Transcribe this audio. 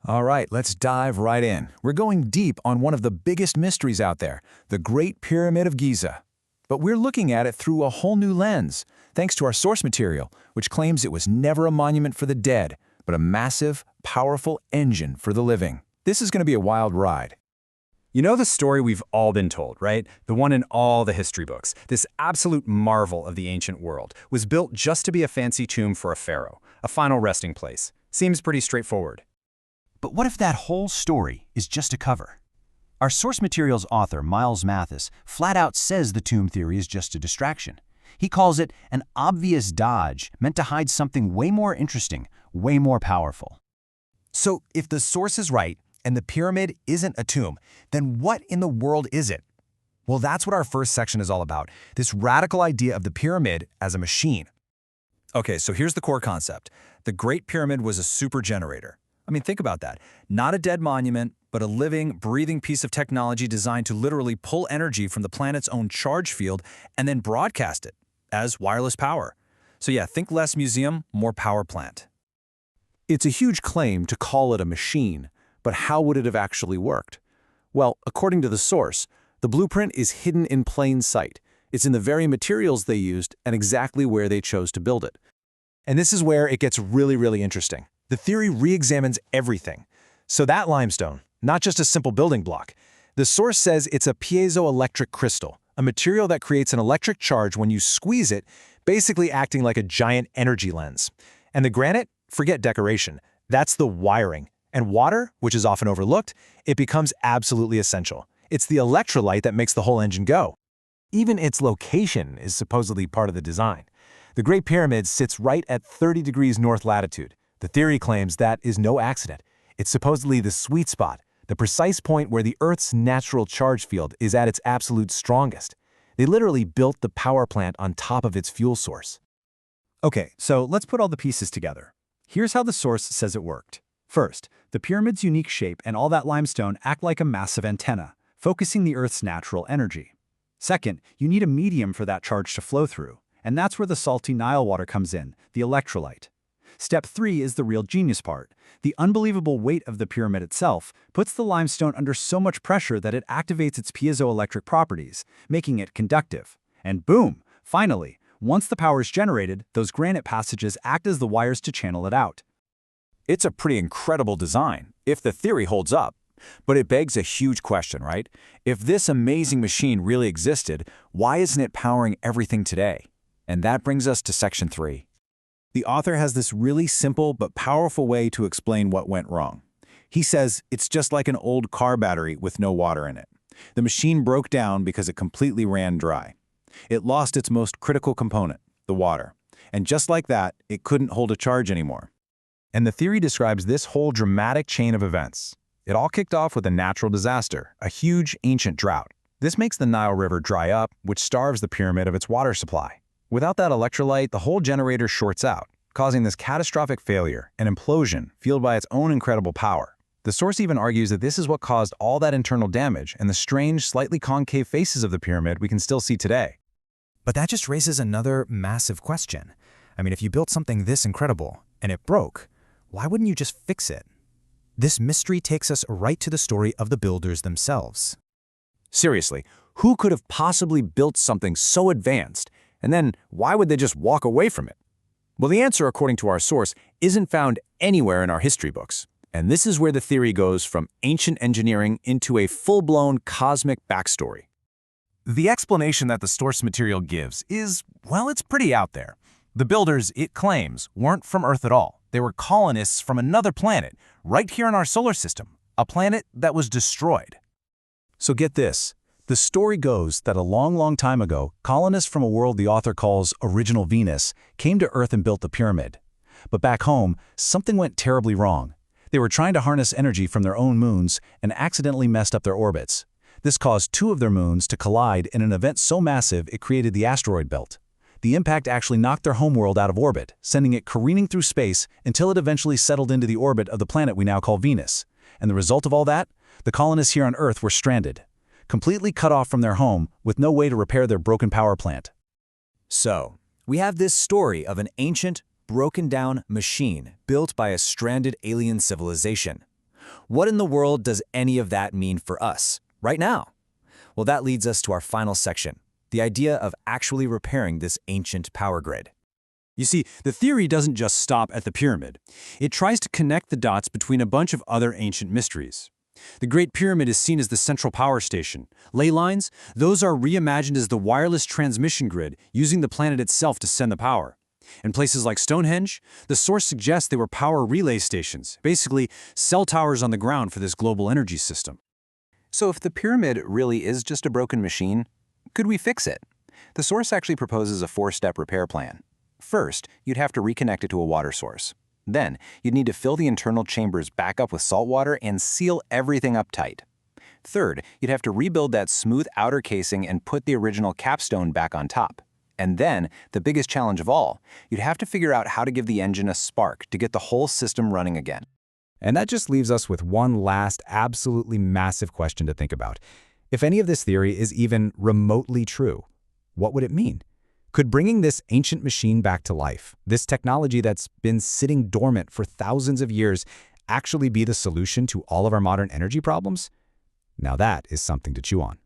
All right, let's dive right in. We're going deep on one of the biggest mysteries out there, the Great Pyramid of Giza. But we're looking at it through a whole new lens, thanks to our source material, which claims it was never a monument for the dead, but a massive, powerful engine for the living. This is going to be a wild ride. You know the story we've all been told, right? The one in all the history books. This absolute marvel of the ancient world was built just to be a fancy tomb for a pharaoh, a final resting place. Seems pretty straightforward. But what if that whole story is just a cover? Our source material's author, Mathis, flat out says the tomb theory is just a distraction. He calls it an obvious dodge meant to hide something way more interesting, way more powerful. So if the source is right and the pyramid isn't a tomb, then what in the world is it? Well, that's what our first section is all about, this radical idea of the pyramid as a machine. Okay, so here's the core concept. The Great Pyramid was a super generator. I mean, think about that. Not a dead monument, but a living, breathing piece of technology designed to literally pull energy from the planet's own charge field and then broadcast it as wireless power. So yeah, think less museum, more power plant. It's a huge claim to call it a machine, but how would it have actually worked? Well, according to the source, the blueprint is hidden in plain sight. It's in the very materials they used and exactly where they chose to build it. And this is where it gets really interesting. The theory re-examines everything. So that limestone, not just a simple building block. The source says it's a piezoelectric crystal, a material that creates an electric charge when you squeeze it, basically acting like a giant energy lens. And the granite? Forget decoration. That's the wiring. And water, which is often overlooked, it becomes absolutely essential. It's the electrolyte that makes the whole engine go. Even its location is supposedly part of the design. The Great Pyramid sits right at 30 degrees north latitude. The theory claims that is no accident. It's supposedly the sweet spot, the precise point where the Earth's natural charge field is at its absolute strongest. They literally built the power plant on top of its fuel source. Okay, so let's put all the pieces together. Here's how the source says it worked. First, the pyramid's unique shape and all that limestone act like a massive antenna, focusing the Earth's natural energy. Second, you need a medium for that charge to flow through, and that's where the salty Nile water comes in, the electrolyte. Step 3 is the real genius part. The unbelievable weight of the pyramid itself puts the limestone under so much pressure that it activates its piezoelectric properties, making it conductive. And boom! Finally, once the power is generated, those granite passages act as the wires to channel it out. It's a pretty incredible design, if the theory holds up. But it begs a huge question, right? If this amazing machine really existed, why isn't it powering everything today? And that brings us to section 3. The author has this really simple but powerful way to explain what went wrong. He says it's just like an old car battery with no water in it. The machine broke down because it completely ran dry. It lost its most critical component, the water. And just like that, it couldn't hold a charge anymore. And the theory describes this whole dramatic chain of events. It all kicked off with a natural disaster, a huge ancient drought. This makes the Nile River dry up, which starves the pyramid of its water supply. Without that electrolyte, the whole generator shorts out, causing this catastrophic failure, an implosion, fueled by its own incredible power. The source even argues that this is what caused all that internal damage and the strange, slightly concave faces of the pyramid we can still see today. But that just raises another massive question. I mean, if you built something this incredible and it broke, why wouldn't you just fix it? This mystery takes us right to the story of the builders themselves. Seriously, who could have possibly built something so advanced? And then why would they just walk away from it? Well, the answer, according to our source, isn't found anywhere in our history books. And this is where the theory goes from ancient engineering into a full-blown cosmic backstory. The explanation that the source material gives is, well, it's pretty out there. The builders, it claims, weren't from Earth at all. They were colonists from another planet, right here in our solar system, a planet that was destroyed. So get this. The story goes that a long time ago, colonists from a world the author calls Original Venus came to Earth and built the pyramid. But back home, something went terribly wrong. They were trying to harness energy from their own moons and accidentally messed up their orbits. This caused 2 of their moons to collide in an event so massive it created the asteroid belt. The impact actually knocked their homeworld out of orbit, sending it careening through space until it eventually settled into the orbit of the planet we now call Venus. And the result of all that? The colonists here on Earth were stranded, completely cut off from their home with no way to repair their broken power plant. So, we have this story of an ancient, broken-down machine built by a stranded alien civilization. What in the world does any of that mean for us, right now? Well, that leads us to our final section, the idea of actually repairing this ancient power grid. You see, the theory doesn't just stop at the pyramid. It tries to connect the dots between a bunch of other ancient mysteries. The Great Pyramid is seen as the central power station. Ley lines, those are reimagined as the wireless transmission grid, using the planet itself to send the power. In places like Stonehenge, the source suggests they were power relay stations, basically cell towers on the ground for this global energy system. So if the pyramid really is just a broken machine, could we fix it? The source actually proposes a 4-step repair plan. First, you'd have to reconnect it to a water source. Then, you'd need to fill the internal chambers back up with salt water and seal everything up tight. Third, you'd have to rebuild that smooth outer casing and put the original capstone back on top. And then, the biggest challenge of all, you'd have to figure out how to give the engine a spark to get the whole system running again. And that just leaves us with one last absolutely massive question to think about. If any of this theory is even remotely true, what would it mean? Could bringing this ancient machine back to life, this technology that's been sitting dormant for thousands of years, actually be the solution to all of our modern energy problems? Now that is something to chew on.